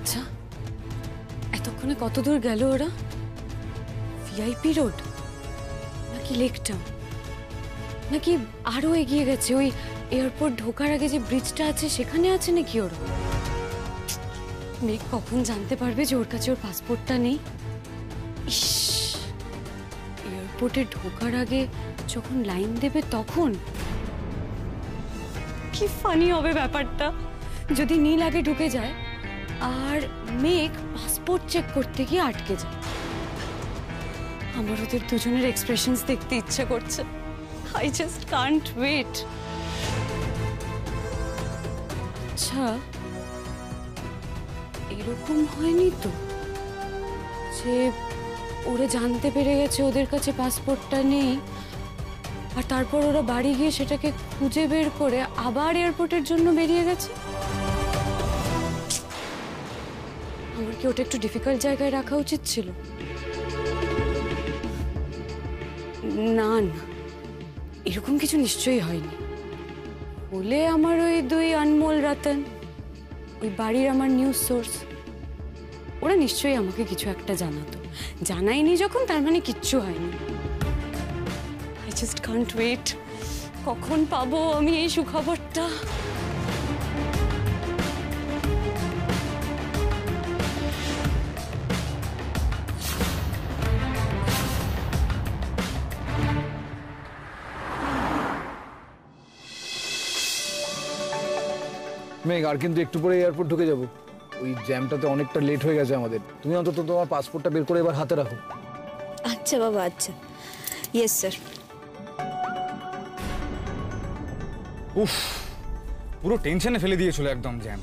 আচ্ছা, এতক্ষণে কত দূর গেল ওরা? ভিআইপি রোড নাকি লেক টাউন, নাকি আরো এগিয়ে গেছে? ওই এয়ারপোর্ট ঢোকার আগে যে ব্রিজটা আছে সেখানে আছে নাকি ওরা? মেঘ কখন জানতে পারবে যে ওর কাছে ওর পাসপোর্টটা নেই? ইস, এয়ারপোর্টে ঢোকার আগে যখন লাইন দেবে তখন কি ফানি হবে ব্যাপারটা যদি নীল আগে ঢুকে যায় আর মেঘ পাসপোর্ট চেক করতে গিয়ে আটকে যায়। আমার ওদের দুজনের এক্সপ্রেশনস দেখতে ইচ্ছে করছে। I just can't wait. আচ্ছা, এরকম হয়নি তো যে ওরা জানতে পেরে গেছে ওদের কাছে পাসপোর্টটা নেই আর তারপর ওরা বাড়ি গিয়ে সেটাকে খুঁজে বের করে আবার এয়ারপোর্টের জন্য বেরিয়ে গেছে? আমার কি ওটা একটু ডিফিকাল্ট জায়গায় রাখা উচিত ছিল? না না, এরকম কিছু নিশ্চয়ই হয়নি। বলে আমার ওই দুই আনমোল রতন, ওই বাড়ির আমার নিউজ সোর্স, ওরা নিশ্চয়ই আমাকে কিছু একটা জানাতো। জানাইনি যখন, তার মানে কিচ্ছু হয়নি। I just can't wait. কখন পাবো আমি এই সুখবরটা? মেঘ, আর কিন্তু একটু পরে এয়ারপোর্ট ঢুকে যাবো। ওই জ্যামটাতে অনেকটা লেট হয়ে গেছে আমাদের। তুমি অন্তত তোমার পাসপোর্টটা বের করে এবার হাতে রাখো। আচ্ছা বাবা, আচ্ছা। Yes sir. উফ, পুরো টেনশনে ফেলে দিয়েছিল একদম জ্যাম।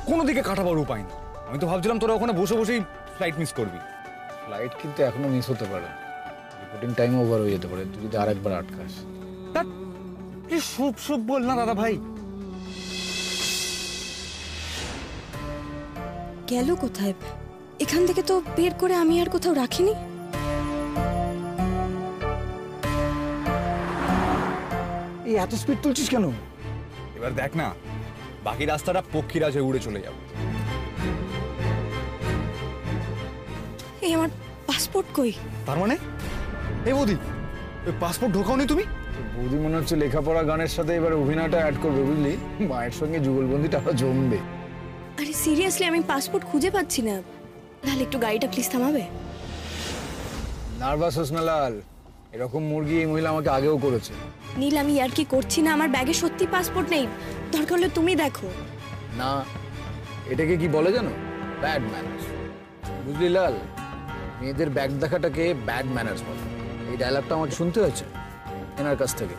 কোনো দিকে কাটাবার উপায় না। আমি তো ভাবছিলাম তোরা ওখানে বসে বসেই ফ্লাইট মিস করবি। ফ্লাইট কিন্তু এখনো মিস হতে পারে, রিপোর্টিং টাইম ওভার হয়ে যেতে পারে তুই যদি আরেকবার আটকাস। শুভ শুভ বল না দাদা ভাই। গেল কোথায়? এখান থেকে তো বের করে আমি আর কোথাও রাখিনি। এই এত স্পিড তুলছিস কেন? এবার দেখ না, বাকি রাস্তাটা পক্ষীরাজ হয়ে উড়ে চলে যাব। এই আমার পাসপোর্ট কই? তার মানে এই বৌদি, ওই পাসপোর্ট ঢোকাওনি তুমি? বৌদি মনে হচ্ছে লেখাপড়া গানের সাথে এবার অভিনয়টা অ্যাড করবে, বুঝলি? মায়ের সঙ্গে যুগলবন্দিটা আরো জমবে। আরে সিরিয়াসলি, আমি পাসপোর্ট খুঁজে পাচ্ছি না। তাহলে একটু গাড়িটা প্লিজ থামাবে? নার্ভাস হোস না লাল, এরকম মুরগি এই মহিলা আমাকে আগেও করেছে। নীল, আমি আর কি করছি না। আমার ব্যাগে সত্যি পাসপোর্ট নেই। দরকার হলে তুমি দেখো না। এটাকে কি বলে জানো? Bad manners. বুঝলি লাল, মেয়েদের ব্যাগ দেখাটাকে ব্যাড ম্যানার্স বলে। এই ডায়লগটা আমাকে শুনতে হয়েছে এনার কাছ থেকে।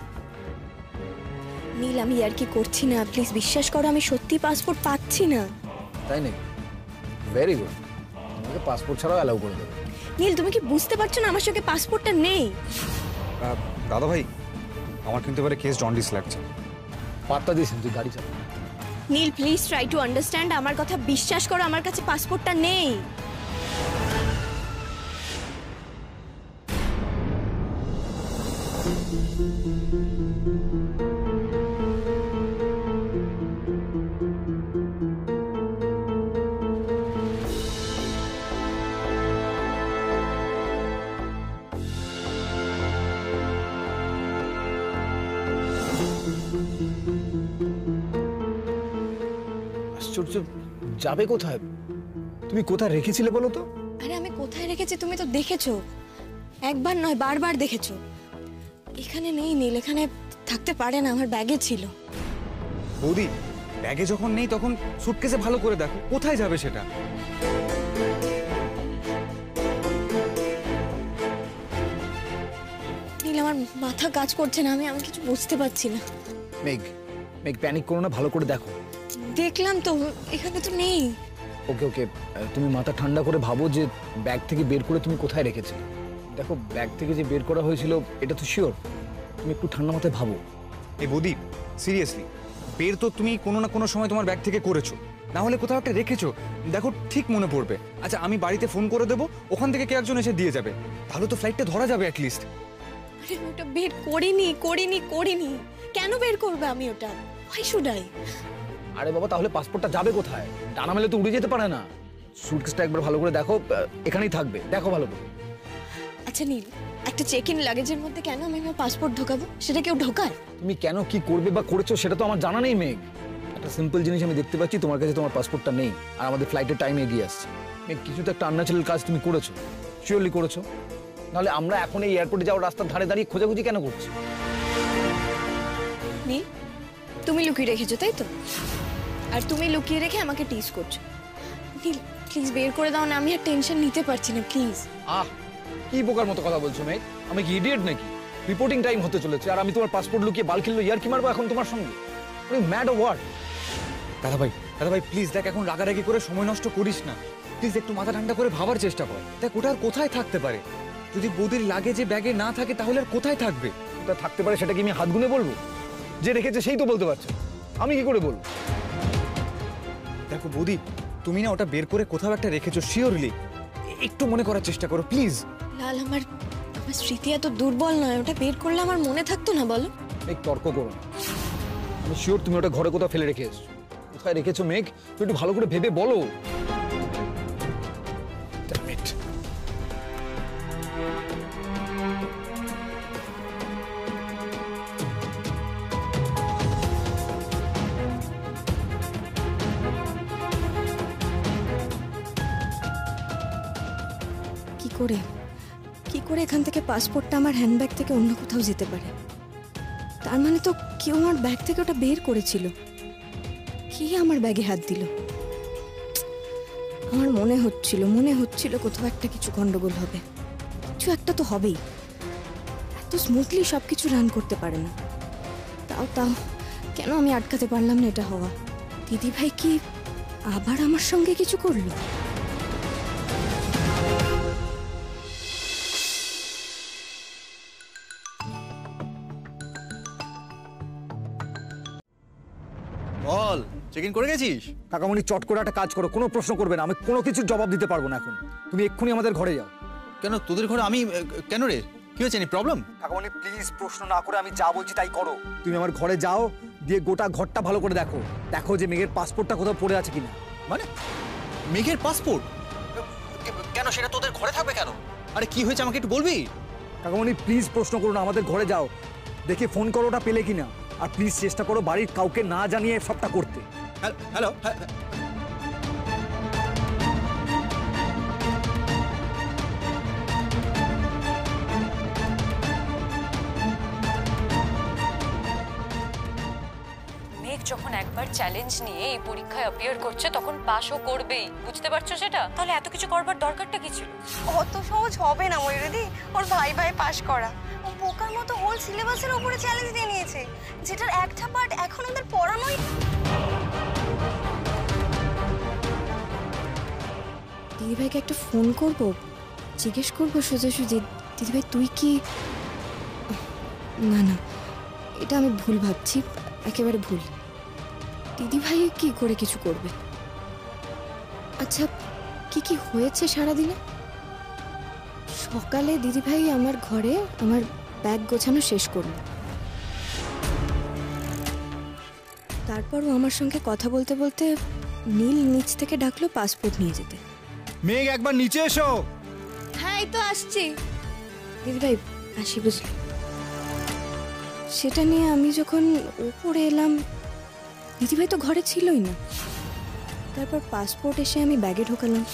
নীল, আমি আর কি করছি না, প্লিজ বিশ্বাস করো। আমি সত্যি পাসপোর্ট পাচ্ছি না। তাই নাকি? ভেরি গুড, তোমাকে পাসপোর্ট ছাড়াও অ্যালাউ করে দেবে। নীল, তুমি কি বুঝতে পারছো না আমার সঙ্গে পাসপোর্টটা নেই? দাদা ভাই, আমার কিন্তু এবারে কেস জন্ডিস লাগছে। পাত্তা দিয়েছেন তুই গাড়ি চালা। নীল, প্লিজ ট্রাই টু আন্ডারস্ট্যান্ড। আমার কথা বিশ্বাস করো, আমার কাছে পাসপোর্টটা নেই। আশ্চর্য, যাবে কোথায়? তুমি কোথায় রেখেছিলে বলো তো? আরে আমি কোথায় রেখেছি তুমি তো দেখেছো, একবার নয় বারবার দেখেছো। এখানে নেই নীল, এখানে থাকতে পারে না, আমার ব্যাগে ছিল। বৌদি, ব্যাগে যখন নেই তখন সুটকেসে ভালো করে দেখো কোথায় যাবে সেটা। নীল, আমার মাথা কাজ করছে না, আমি কিছু বুঝতে পারছি না। মেঘ, মেঘ প্যানিক করো না, ভালো করে দেখো। দেখলাম তো, এখানে তো নেই। ওকে ওকে, তুমি মাথা ঠান্ডা করে ভাবো যে ব্যাগ থেকে বের করে তুমি কোথায় রেখেছিলে। দেখো, ব্যাগ থেকে যে বের করা হয়েছিল এটা তো শিওর। তুমি একটু ঠান্ডা মাথায় ভাবো। এই বৌদি, সিরিয়াসলি, বের তো তুমি কোনো না কোনো সময় তোমার ব্যাগ থেকে করেছো, না হলে কোথাও একটা রেখেছো। দেখো, ঠিক মনে পড়বে। আচ্ছা, আমি বাড়িতে ফোন করে দেবো, ওখান থেকে কে একজন এসে দিয়ে যাবে, তাহলে তো ফ্লাইটটা ধরা যাবে অ্যাটলিস্ট। আরে ওটা বের করিনি। কেন বের করবে আমি ওটা? Why should I? আরে বাবা, তাহলে পাসপোর্টটা যাবে কোথায়? ডানা মেলে তো উড়ে যেতে পারে না। সুটকেসটা একবার ভালো করে দেখো, এখানেই থাকবে, দেখো ভালো করে। আচ্ছা নীল, একটা চেক ইন লাগেজের মধ্যে কেন আমি আমার পাসপোর্ট ঢোকাবো? সেটা কেউ ঢোকায়? তুমি কেন কি করবে বা করেছো সেটা তো আমার জানা নেই মেঘ। একটা সিম্পল জিনিস আমি দেখতে পাচ্ছি, তোমার কাছে তোমার পাসপোর্টটা নেই আর আমাদের ফ্লাইটের টাইম এগিয়ে আসছে। মেঘ, কিছু তো একটা আন্নাচালের কাজ তুমি করেছো, শিওরলি করেছো, নাহলে আমরা এখন এই এয়ারপোর্টে যাওয়ার রাস্তার ধারে দাঁড়িয়ে খোঁজাখুঁজি কেন করছি? নীল, তুমি লুকিয়ে রেখেছো তাই তো? আর তুমি লুকিয়ে রেখে আমাকে টিজ করছো। নীল প্লিজ বের করে দাও না, আমি আর টেনশন নিতে পারছি না, প্লিজ। আহ, কি বোকার মতো কথা বলছো মেঘ, আমি কি ইডিয়েট নাকি? রিপোর্টিং টাইম হতে চলেছে আর আমি তোমার পাসপোর্ট লুকিয়ে বাল খেললো ইয়ার কি মারবো এখন তোমার সঙ্গে? তুমি ম্যাড ও হোয়াট? দাদা ভাই প্লিজ দেখ, এখন রাগারাগি করে সময় নষ্ট করিস না। প্লিজ একটু মাথা ঠান্ডা করে ভাবার চেষ্টা কর। দেখ ওটা আর কোথায় থাকতে পারে? যদি বৌদির লাগেজে ব্যাগে না থাকে তাহলে আর কোথায় থাকবে? ওটা থাকতে পারে সেটা কি আমি হাত গুনে বলবো? যে রেখেছে সেই তো বলতে পারছে, আমি কি করে বলবো? দেখো বৌদি, তুমি না ওটা বের করে কোথাও একটা রেখেছো শিওরলি, একটু মনে করার চেষ্টা করো প্লিজ। লাল, আমার আমার স্মৃতি এত দুর্বল নয়, ওটা বের করলে আমার মনে থাকতো না বলো? মেঘ, তর্ক করো না, আমি শিওর তুমি ওটা ঘরে কোথাও ফেলে রেখে এসছো। কোথায় রেখেছো মেঘ, তুই একটু ভালো করে ভেবে বলো। Damn it. কি করে এখান থেকে পাসপোর্টটা আমার হ্যান্ডব্যাগ থেকে অন্য কোথাও যেতে পারে? তার মানে তো কেউ আমার ব্যাগ থেকে ওটা বের করেছিল। কি আমার ব্যাগে হাত দিল? আমার মনে হচ্ছিল কোথাও একটা কিছু গন্ডগোল হবে, কিছু একটা তো হবেই। এত স্মুথলি সবকিছু রান করতে পারে না। তাও কেন আমি আটকাতে পারলাম না এটা হওয়া? দিদি ভাই কি আবার আমার সঙ্গে কিছু করলো? বল, চেক ইন করে গেছিস? কাকামণি, চট করে একটা কাজ করো, কোনো প্রশ্ন করবে না, আমি কোনো কিছুর জবাব দিতে পারবো না এখন। তুমি এক্ষুনি আমাদের ঘরে যাও। কেন তোদের ঘরে আমি কেন রে? কি হয়েছে? নি প্রবলেম? কাকামণি প্লিজ, প্রশ্ন না করে আমি যা বলছি তাই করো। তুমি আমার ঘরে যাও, দিয়ে গোটা ঘরটা ভালো করে দেখো, দেখো যে মেঘের পাসপোর্টটা কোথাও পড়ে আছে কিনা। মানে মেঘের পাসপোর্ট কেন সেটা তোদের ঘরে থাকবে কেন? আরে কি হয়েছে আমাকে একটু বলবি? কাকামণি প্লিজ প্রশ্ন করো না, আমাদের ঘরে যাও, দেখে ফোন করো ওটা পেলে কিনা, আর প্লিজ চেষ্টা করো বাড়ির কাউকে না জানিয়ে সবটা করতে। হ্যালো, মেঘ যখন একবার চ্যালেঞ্জ নিয়ে এই পরীক্ষায় অ্যাপিয়ার করছে তখন পাশও করবেই, বুঝতে পারছো সেটা? তাহলে এত কিছু করবার দরকারটা কি ছিল? অত সহজ হবে না ময়ূরদি, ওর ভাই পাস করা। ও বোকার মতো হোল সিলেবাসের উপরে চ্যালেঞ্জ নিয়ে নিয়েছে, যেটার একটা পার্ট এখন ওদের পড়ানোই। দিদিভাইকে একটা ফোন করব, জিজ্ঞেস করবো সোজাসুজি, দিদিভাই তুই কি... না, এটা আমি ভুল ভাবছি, একেবারে ভুল। দিদিভাই কি করে কিছু করবে? আচ্ছা, কি হয়েছে সারাদিনে? সকালে দিদিভাই আমার ঘরে আমার ব্যাগ গোছানো শেষ করলো, তারপরও আমার সঙ্গে কথা বলতে বলতে নীল নিচ থেকে ডাকলো পাসপোর্ট নিয়ে যেতে। মেঘ, একবার নিচে এসো। হ্যাঁ, এই তো আসছি। দিদিভাই আসি, বুঝলি? সেটা নিয়ে আমি যখন উপরে এলাম, দিদিভাই তো ঘরে ছিলই না। তারপর পাসপোর্ট এসে আমি ব্যাগে ঢোকালাম,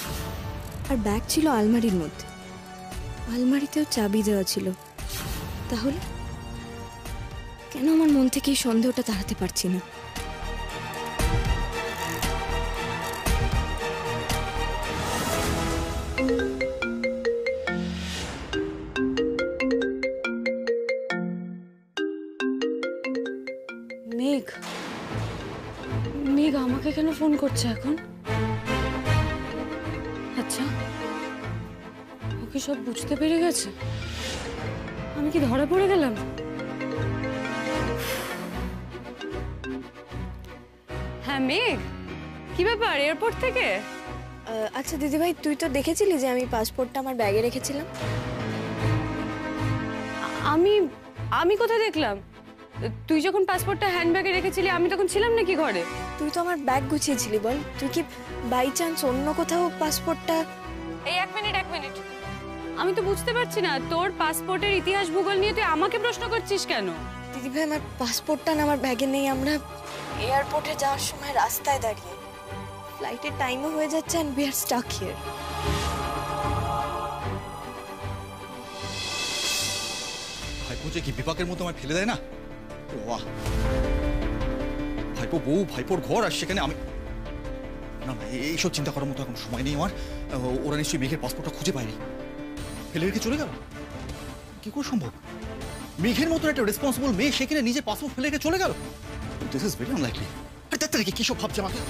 আর ব্যাগ ছিল আলমারির মধ্যে, আলমারিতেও চাবি দেওয়া ছিল। তাহলে কেন আমার মন থেকে এই সন্দেহটা তাড়াতে পারছি না? মেঘ আমাকে কেন ফোন করছে এখন? আচ্ছা, ওকে সব বুঝতে পেরে গেছে? আমি কি ধরা পড়ে গেলাম? হ্যাঁ মেঘ, কি ব্যাপার এয়ারপোর্ট থেকে? আচ্ছা দিদিভাই, তুই তো দেখেছিলি যে আমি পাসপোর্টটা আমার ব্যাগে রেখেছিলাম। আমি কোথায় দেখলাম? তুই যখন পাসপোর্টটা হ্যান্ডব্যাগে রেখেছিলি আমি তখন ছিলাম নাকি ঘরে? তুই তো আমার ব্যাগ গুছিয়েছিলি, বল তুই কি বাই চান্স অন্য কোথাও পাসপোর্টটা? এই এক মিনিট আমি তো বুঝতে পারছি না, তোর পাসপোর্টের ইতিহাস ভূগোল নিয়ে তুই আমাকে প্রশ্ন করছিস কেন? দিদিভাই আমার পাসপোর্টটা না আমার ব্যাগে নেই। আমরা এয়ারপোর্টে যাওয়ার সময় রাস্তায় দাঁড়িয়ে, ফ্লাইটের টাইমও হয়ে যাচ্ছে and we are stuck here. ভাইপো যে কি বিপাকের মতো আমায় ফেলে দেয় না, বাহ! ভাইপো বউ, ভাইপোর ঘর, আর সেখানে আমি না না, এইসব চিন্তা করার মতো এখন সময় নেই আমার। ওরা নিশ্চয়ই মেঘের পাসপোর্টটা খুঁজে পায়নি, ফেলে রেখে চলে গেল। কি করে সম্ভব? মেঘের মতো একটা রেসপন্সিবল মেয়ে সেখানে নিজের পাসপোর্ট ফেলে রেখে চলে গেল। This is very unlikely. আরে তার কি সব ভাবছে আমাকে?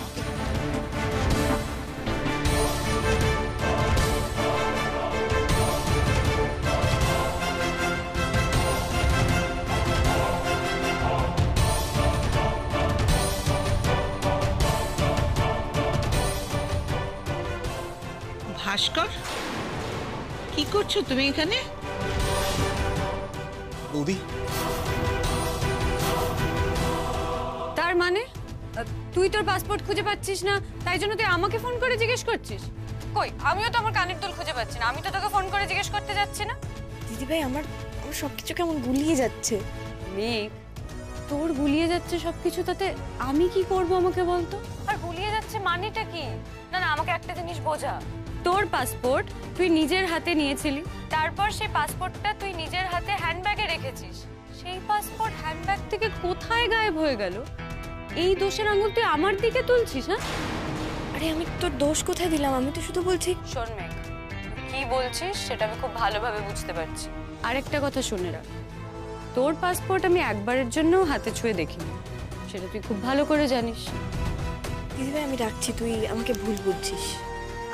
ভাস্কর, কি করছো তুমি এখানে? বৌদি, তার মানে তুই তোর পাসপোর্ট খুঁজে পাচ্ছিস না, তাই জন্য তুই আমাকে ফোন করে জিজ্ঞেস করছিস? কই, আমিও তো আমার কানের দুল খুঁজে পাচ্ছি না, আমি তো তোকে ফোন করে জিজ্ঞেস করতে যাচ্ছি না। দিদিভাই আমার সবকিছু কেমন গুলিয়ে যাচ্ছে। মেঘ, তোর গুলিয়ে যাচ্ছে সবকিছু, তাতে আমি কি করব আমাকে বলতো? আর গুলিয়ে যাচ্ছে মানেটা কি? না না, আমাকে একটা জিনিস বোঝা। তোর পাসপোর্ট তুই নিজের হাতে নিয়েছিলি, তারপর সেই পাসপোর্টটা তুই নিজের হাতে হ্যান্ডব্যাগে রেখেছিস। সেই পাসপোর্ট হ্যান্ডব্যাগ থেকে কোথায় গায়েব হয়ে গেল? এই দোষের আঙুল তুই আমার দিকে তুলছিস? হ্যাঁ, আরে আমি তোর দোষ কোথায় দিলাম? আমি তো শুধু বলছি। শোন মেঘ, কি বলছিস সেটা আমি খুব ভালোভাবে বুঝতে পারছি। আরেকটা কথা শুনে রাখ, তোর পাসপোর্ট আমি একবারের জন্য হাতে ছুঁয়ে দেখিনি, সেটা তুই খুব ভালো করে জানিস। দিদিভাই আমি রাখছি, তুই আমাকে ভুল বুঝছিস।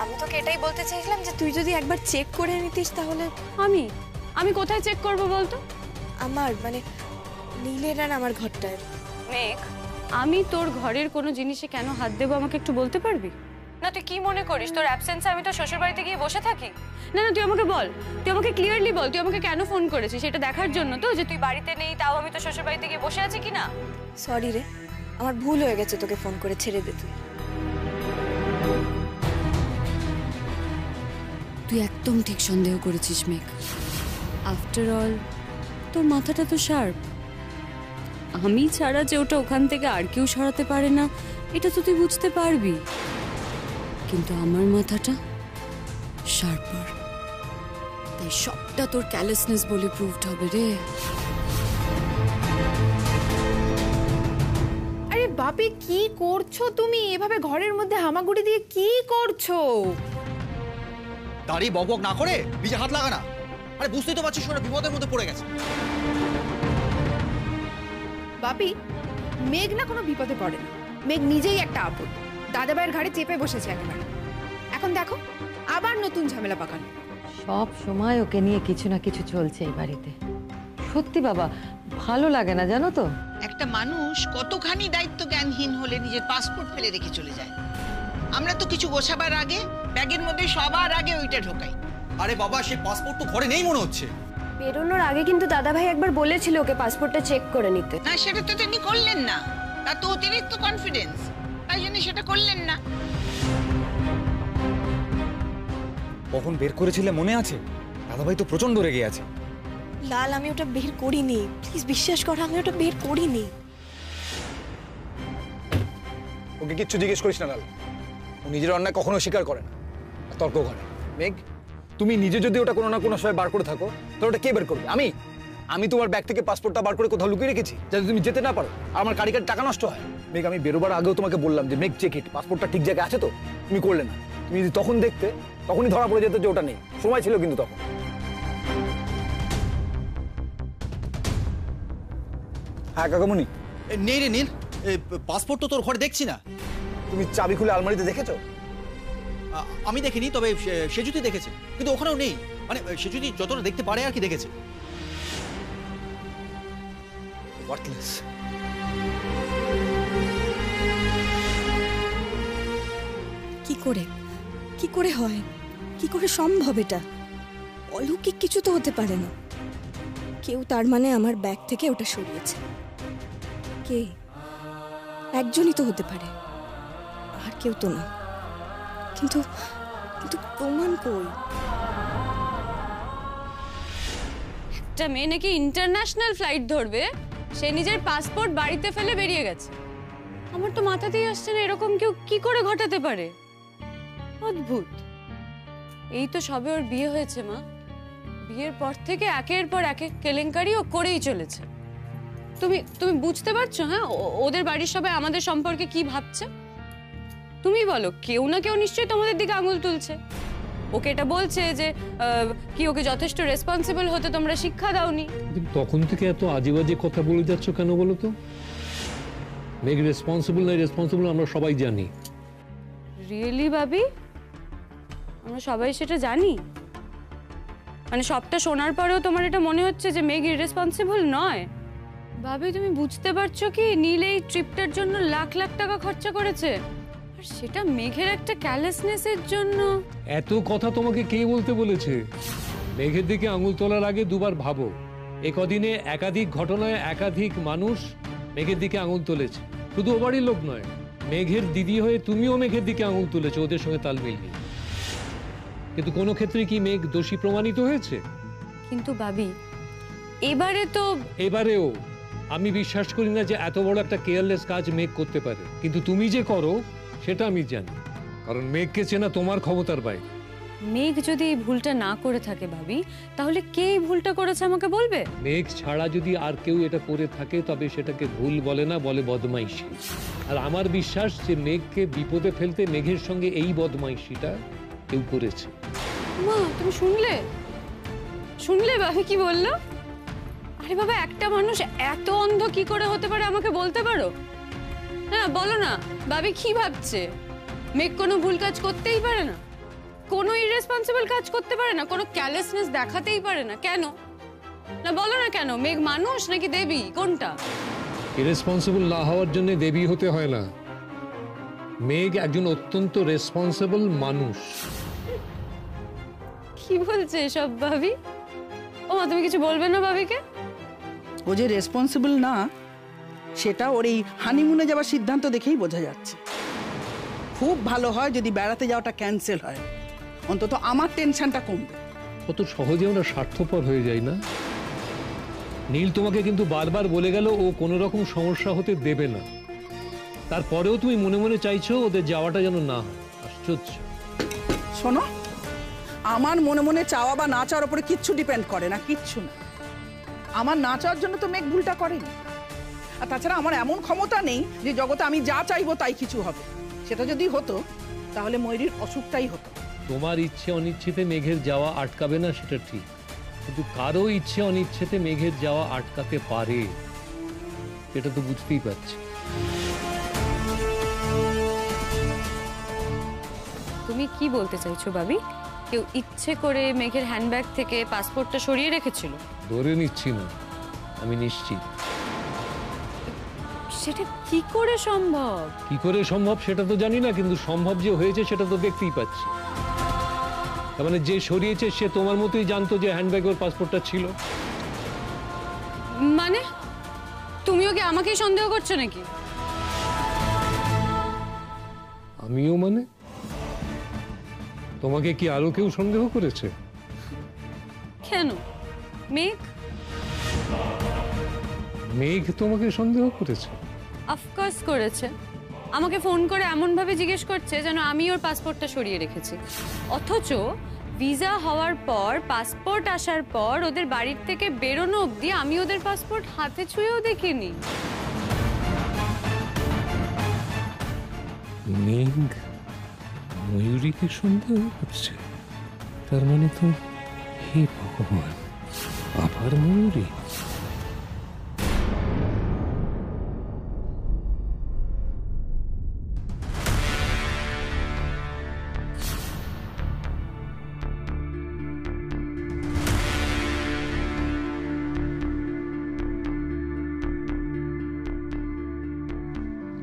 আমি তোকে এটাই বলতে চাইছিলাম যে তুই যদি একবার চেক করে নিতিস তাহলে। আমি কোথায় চেক করব বলতো? আমার মানে নীলের আর আমার ঘরটায়। মেঘ, আমি তোর ঘরের কোনো জিনিসে কেন হাত দেবো আমাকে একটু বলতে পারবি? না তুই কি মনে করিস তোর অ্যাবসেন্সে আমি তো শ্বশুর বাড়িতে গিয়ে বসে থাকি? না না, তুই আমাকে বল, তুই আমাকে ক্লিয়ারলি বল, তুই আমাকে কেন ফোন করেছিস? সেটা দেখার জন্য তো যে তুই বাড়িতে নেই, তাও আমি তো শ্বশুর বাড়িতে গিয়ে বসে আছি কিনা? সরি রে, আমার ভুল হয়ে গেছে, তোকে ফোন করে ছেড়ে দে। তুই একদম ঠিক সন্দেহ করেছিস মেঘ। আফটার অল তোর মাথাটা তো শার্প, আমি ছাড়া যে ওটা ওখান থেকে আর কেউ সরাতে পারে না এটা তো তুই বুঝতে পারবি, কিন্তু আমার মাথাটা শার্পার, তাই সবটা তোর ক্যালেসনেস বলে প্রুভড হবে রে। আরে বাপি, কি করছো তুমি? এভাবে ঘরের মধ্যে হামাগুড়ি দিয়ে কি করছো? দাঁড়িয়ে বকবক না করে নিজে হাত লাগা না। আরে বুঝতেই তো পারছিস ওরা বিপদের মধ্যে পড়ে গেছে। বাপি, মেঘ না কোনো বিপদে পড়ে না, মেঘ নিজেই একটা আপদ। দাদাভাইয়ের ঘাড়ে চেপে বসেছে একেবারে। এখন দেখো আবার নতুন ঝামেলা পাকানো। সব সময় ওকে নিয়ে কিছু না কিছু চলছে এই বাড়িতে। সত্যি বাবা, ভালো লাগে না জানো তো। একটা মানুষ কতখানি দায়িত্ব জ্ঞানহীন হলে নিজের পাসপোর্ট ফেলে রেখে চলে যায়। আমরা তো কিছু গোছাবার আগে ব্যাগের মধ্যে সবার আগে ওইটা ঢোকাই। আরে বাবা, সে পাসপোর্ট তো ঘরে নেই মনে হচ্ছে। বেরোনোর আগে কিন্তু দাদাভাই একবার বলেছিল ওকে পাসপোর্টটা চেক করে নিতে। না, সেটা তো তিনি করলেন না, তা তো অতিরিক্ত কনফিডেন্স, তাই জন্য সেটা করলেন না। কখন বের করেছিলে মনে আছে? দাদাভাই তো প্রচন্ড রেগে আছে। লাল, আমি ওটা বের করিনি, প্লিজ বিশ্বাস কর, আমি ওটা বের করিনি। ওকে কিচ্ছু জিজ্ঞেস করিস না লাল, ও নিজের অন্যায় কখনো স্বীকার করে না, আর তর্ক করে। মেঘ, তুমি নিজে যদি ওটা কোনো না কোনো সময় বার করে থাকো তাহলে ওটা কে বের করবে? আমি তোমার ব্যাগ থেকে পাসপোর্টটা বার করে কোথাও লুকিয়ে রেখেছি যাতে তুমি যেতে না পারো আর আমার গাড়ি টাকা নষ্ট হয়। মেঘ, আমি বেরোবার আগেও তোমাকে বললাম যে মেঘ চেক ইট, পাসপোর্টটা ঠিক জায়গায় আছে তো, তুমি করলে না। তুমি যদি তখন দেখতে তখনই ধরা পড়ে যেত যে ওটা নেই, সময় ছিল কিন্তু তখন। হ্যাঁ কাকামণি। নেই রে নীল, পাসপোর্ট তো তোর ঘরে দেখছি না। তুমি চাবি খুলে আলমারিতে দেখেছো? আমি দেখিনি, তবে সে যদি দেখেছে, কিন্তু ওখানেও নেই। মানে সে যদি যতটা দেখতে পারে আর কি দেখেছে। ওয়ার্থলেস। কি করে হয়, কি করে সম্ভব? এটা অলৌকিক কিছু তো হতে পারে না। কেউ তার মানে আমার ব্যাগ থেকে ওটা সরিয়েছে। কে? একজনই তো হতে পারে, আর কেউ তো না। কিন্তু কিন্তু প্রমাণ কই? একটা মেয়ে নাকি ইন্টারন্যাশনাল ফ্লাইট ধরবে, সে নিজের পাসপোর্ট বাড়িতে ফেলে বেরিয়ে গেছে। আমার তো মাথাতেই আসছে না এরকম কেউ কি করে ঘটাতে পারে। অদ্ভুত। এই তো সবে ওর বিয়ে হয়েছে মা, বিয়ের পর থেকে একের পর এক কেলেঙ্কারি ও করেই চলেছে। তুমি তুমি বুঝতে পারছো? হ্যাঁ, ওদের বাড়ির সবাই আমাদের সম্পর্কে কি ভাবছে তুমি বলো। কেউ না কেউ নিশ্চয়ই তোমাদের দিকে আঙুল তুলছে। ওকে এটা বলছে যে কি ওকে যথেষ্ট রেসপন্সিবল হতে তোমরা শিক্ষা দাওনি। তখন থেকে এত আজে বাজে কথা বলে যাচ্ছ কেন বলো তো? মেঘ রেসপন্সিবল না রেসপন্সিবল আমরা সবাই জানি। রিয়েলি ভাবি? আমরা সবাই সেটা জানি? মানে সবটা শোনার পরেও তোমার এটা মনে হচ্ছে যে মেঘ ইররেসপন্সিবল নয়? ভাবি তুমি বুঝতে পারছো কি, নীল এই ট্রিপটার জন্য লাখ লাখ টাকা খরচা করেছে, আর সেটা মেঘের একটা ক্যালেসনেসের জন্য। এত কথা তোমাকে কে বলতে বলেছে? মেঘের দিকে আঙুল তোলার আগে দুবার ভাবো। এ কদিনে একাধিক ঘটনায় একাধিক মানুষ মেঘের দিকে আঙুল তুলেছে। শুধু ও বাড়ির লোক নয়, মেঘের দিদি হয়ে তুমিও মেঘের দিকে আঙুল তুলেছো ওদের সঙ্গে তাল মিলিয়ে। কিন্তু কোনো ক্ষেত্রে কি মেঘ দোষী প্রমাণিত হয়েছে? কিন্তু ভাবি এবারেও আমি বিশ্বাস করি না যে এত বড় একটা কেয়ারলেস কাজ মেঘ করতে পারে। কিন্তু তুমি যে করো সেটা আমি জানি, কারণ মেঘকে চেনা তোমার ক্ষমতার বাইরে। মেঘ যদি এই ভুলটা না করে থাকে ভাবি, তাহলে কে এই ভুলটা করেছে আমাকে বলবে? মেঘ ছাড়া যদি আর কেউ এটা করে থাকে তবে সেটাকে ভুল বলে না, বলে বদমাইশি। আর আমার বিশ্বাস যে মেঘকে বিপদে ফেলতে মেঘের সঙ্গে এই বদমাইশিটা কেউ করেছে। মা তুমি শুনলে ভাবি কি বললো? আরে বাবা, একটা মানুষ এত অন্ধ কি করে হতে পারে আমাকে বলতে পারো? হ্যাঁ বলো না, ভাবি কি ভাবছে? মেঘ কোনো ভুল কাজ করতেই পারে না, কোনো ইররেসপন্সিবল কাজ করতে পারে না, কোনো ক্যালেসনেস দেখাতেই পারে না। কেন না বলো না, কেন? মেঘ মানুষ নাকি দেবী, কোনটা? ইররেসপন্সিবল না হওয়ার জন্য দেবী হতে হয় না। মেঘ একজন অত্যন্ত রেসপন্সিবল মানুষ। কি বলছে এসব ভাবি? ও মা, তুমি কিছু বলবে না ভাবিকে? ও যে রেসপন্সিবল না সেটা ওর এই হানিমুনে যাওয়ার সিদ্ধান্ত দেখেই বোঝা যাচ্ছে। খুব ভালো হয় যদি বেড়াতে যাওয়াটা ক্যান্সেল হয়, অন্তত আমার টেনশনটা কমবে। কত সহজে আমরা স্বার্থপর হয়ে যাই না? নীল তোমাকে কিন্তু বারবার বলে গেল ও কোনো রকম সমস্যা হতে দেবে না, তারপরেও তুমি মনে মনে চাইছো ওদের যাওয়াটা যেন না হয়। আশ্চর্য। শোনো, আমার মনে মনে চাওয়া বা না চাওয়ার উপরে কিচ্ছু ডিপেন্ড করে না, কিচ্ছু না। আমার না চাওয়ার জন্য তো মেঘ ভুলটা করেনি। আর তাছাড়া আমার এমন ক্ষমতা নেই যে জগতে আমি যা চাইবো তাই কিছু হবে। সেটা যদি হতো তাহলে ময়ূরীর অসুখটাই হতো। তোমার ইচ্ছে অনিচ্ছেতে মেঘের যাওয়া আটকাবে না সেটা ঠিক, কিন্তু কারো ইচ্ছে অনিচ্ছেতে মেঘের যাওয়া আটকাতে পারে, এটা তো বুঝতেই পারছি। তুমি কি বলতে চাইছো ভাবি? কেউ ইচ্ছে করে মেঘের হ্যান্ডব্যাগ থেকে পাসপোর্টটা সরিয়ে রেখেছিল? ধরে নিচ্ছি না, আমি নিশ্চিত। সেটা কি করে সম্ভব? কি করে সম্ভব সেটা তো জানি না, কিন্তু সম্ভব যে হয়েছে সেটা তো দেখতেই পাচ্ছি। তার মানে যে সরিয়েছে সে তোমার মতোই জানতো যে হ্যান্ডব্যাগে ওর পাসপোর্টটা ছিল। মানে তুমিও কি আমাকেই সন্দেহ করছো নাকি? আমিও? মানে তোমাকে কি আরো কেউ সন্দেহ করেছে? কেন? মেঘ তোমাকে সন্দেহ করেছে? অফকোর্স করেছে। আমাকে ফোন করে এমন ভাবে জিজ্ঞেস করছে যেন আমি ওর পাসপোর্টটা সরিয়ে রেখেছি, অথচ ভিসা হওয়ার পর, পাসপোর্ট আসার পর ওদের বাড়ির থেকে বেরোনো অবধি আমি ওদের পাসপোর্ট হাতে ছুঁয়েও দেখিনি। মেঘ ময়ূরীকে সন্দেহ করছে? তার মানে তো, হে ভগবান, আবার ময়ূরী?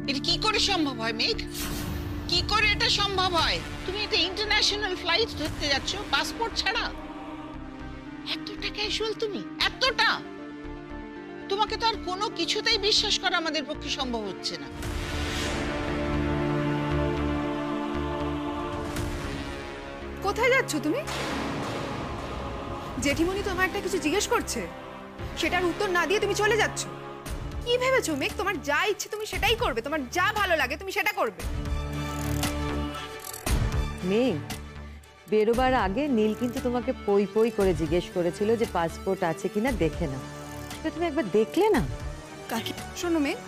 এটা কি করে সম্ভব হয় মেঘ? কি করে এটা সম্ভব হয়? তুমি একটা ইন্টারন্যাশনাল ফ্লাইট ধরতে যাচ্ছ পাসপোর্ট ছাড়া? এতটা ক্যাজুয়াল তুমি? এতটা? তোমাকে তো আর কোনো কিছুতেই বিশ্বাস করা আমাদের পক্ষে সম্ভব হচ্ছে না। কোথায় যাচ্ছ তুমি? জেঠিমণি তোমার একটা কিছু জিজ্ঞেস করছে, সেটার উত্তর না দিয়ে তুমি চলে যাচ্ছ। কি ভেবেছো মেঘ, তোমার যা ইচ্ছে তুমি সেটাই করবে, তোমার যা ভালো লাগে তুমি সেটা করবে? মেঘ, বেরোবার আগে নীল কিন্তু তোমাকে পই পই করে জিজ্ঞেস করেছিল যে পাসপোর্ট আছে কিনা দেখে নাও। সেটা তুমি একবার দেখলে না? কাকি শোনো মেঘ,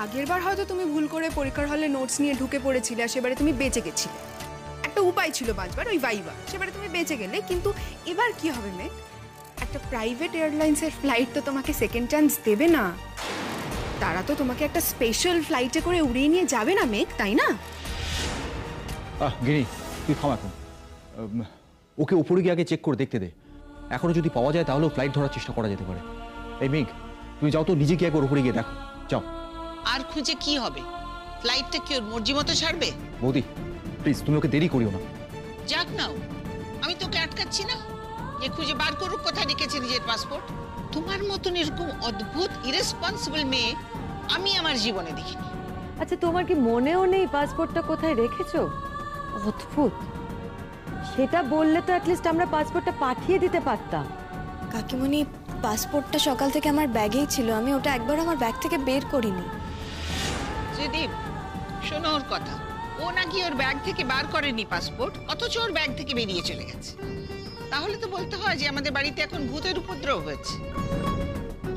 আগের বার হয়তো তুমি ভুল করে পরীক্ষার হলে নোটস নিয়ে ঢুকে পড়েছিলে আর সেবারে তুমি বেঁচে গেছিলে। একটা উপায় ছিল বাঁচবার, ওই ভাইবা, সেবারে তুমি বেঁচে গেলে। কিন্তু এবার কি হবে মেঘ? একটা প্রাইভেট এয়ারলাইন্সের ফ্লাইট তো তোমাকে সেকেন্ড চান্স দেবে না। তারা তো তোমাকে একটা স্পেশাল ফ্লাইটে করে উড়িয়ে নিয়ে যাবে না মেঘ, তাই না? গিনি, তুই থাম এখন। ওকে উপরে গিয়ে আগে চেক করে দেখতে দে। এখনো যদি পাওয়া যায় তাহলেও ফ্লাইট ধরার চেষ্টা করা যেতে পারে। এই মেঘ, তুমি যাও তো, নিজে গিয়ে একবার উপরে গিয়ে দেখো, যাও। আর খুঁজে কি হবে? ফ্লাইটটা কি ওর মর্জি মতো ছাড়বে? বৌদি প্লিজ, তুমি ওকে দেরি করিও না। যাক নাও, আমি তোকে আটকাচ্ছি না। এ খুঁজে বার করুক কোথায় রেখেছে নিজের পাসপোর্ট। তোমার মতন এরকম অদ্ভুত ইরেসপন্সিবল মেয়ে আমি আমার জীবনে দেখিনি। আচ্ছা, তোমার কি মনেও নেই পাসপোর্টটা কোথায় রেখেছো? অদ্ভুত, সেটা বললে তো অ্যাটলিস্ট আমরা পাসপোর্টটা পাঠিয়ে দিতে পারতাম। কাকিমণি, পাসপোর্টটা সকাল থেকে আমার ব্যাগেই ছিল, আমি ওটা একবার আমার ব্যাগ থেকে বের করিনি। ত্রিদীপ, শোনো ওর কথা। ও নাকি ওর ব্যাগ থেকে বার করেনি পাসপোর্ট, অথচ ওর ব্যাগ থেকে বেরিয়ে চলে গেছে। তাহলে তো বলতে হয় যে আমাদের বাড়িতে এখন ভূতের উপদ্রব হয়েছে।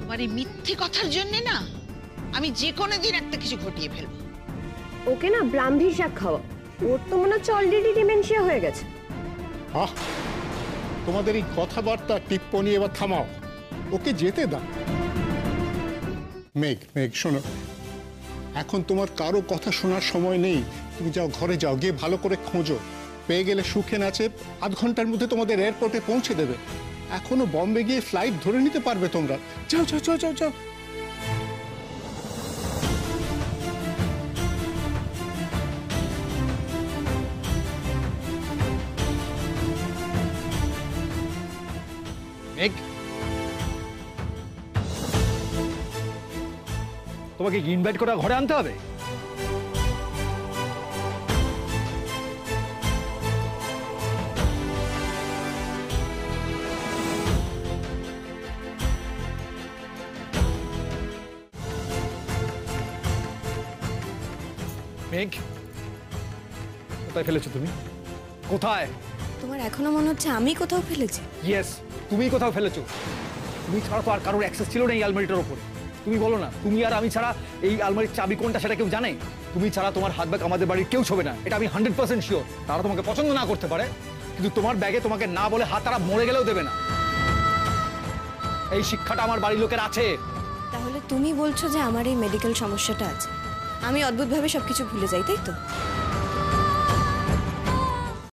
তোমার এই মিথ্যে কথার জন্য না আমি যে কোনো দিন একটা কিছু ঘটিয়ে ফেলবো। ওকে না ব্রাহ্মী শাক খাওয়া, ওর তো মনে হচ্ছে অলরেডি ডিমেনশিয়া হয়ে গেছে। আহ, তোমাদের এই কথাবার্তা টিপ্পনি এবার থামাও, ওকে যেতে দাও। মেঘ, মেঘ শোনো, এখন তোমার কারো কথা শোনার সময় নেই। তুমি যাও, ঘরে যাও, গিয়ে ভালো করে খোঁজো। পেয়ে গেলে সুখে নাচে 8 ঘন্টার মধ্যে তোমাদের এয়ারপোর্টে পৌঁছে দেবে। এখনো বম্বে গিয়ে ফ্লাইট ধরে নিতে পারবে তোমরা। যাও যাও যাও যাও যাও। মেঘ, তোমাকে ইনভাইট করা ঘরে আনতে হবে? মেঘ, কোথায় ফেলেছো তুমি? কোথায়? তোমার এখনো মনে হচ্ছে আমি কোথাও ফেলেছি? ইয়েস, তুমি কোথাও ফেলেছো। তুমি ছাড়া তো আর কারোর অ্যাক্সেস ছিল না এই আলমারিটার উপরে। তুমি বলো না, তুমি আর আমি ছাড়া এই আলমারির চাবি কোনটা সেটা কেউ জানে? তুমি ছাড়া তোমার হাত ব্যাগ আমাদের বাড়ির কেউ ছবে না, এটা আমি 100% শিওর। তারা তোমাকে পছন্দ না করতে পারে, কিন্তু তোমার ব্যাগে তোমাকে না বলে হাত তারা মরে গেলেও দেবে না। এই শিক্ষাটা আমার বাড়ির লোকের আছে। তাহলে তুমি বলছো যে আমার এই মেডিকেল সমস্যাটা আছে, আমি অদ্ভুতভাবে সবকিছু ভুলে যাই, তাই তো?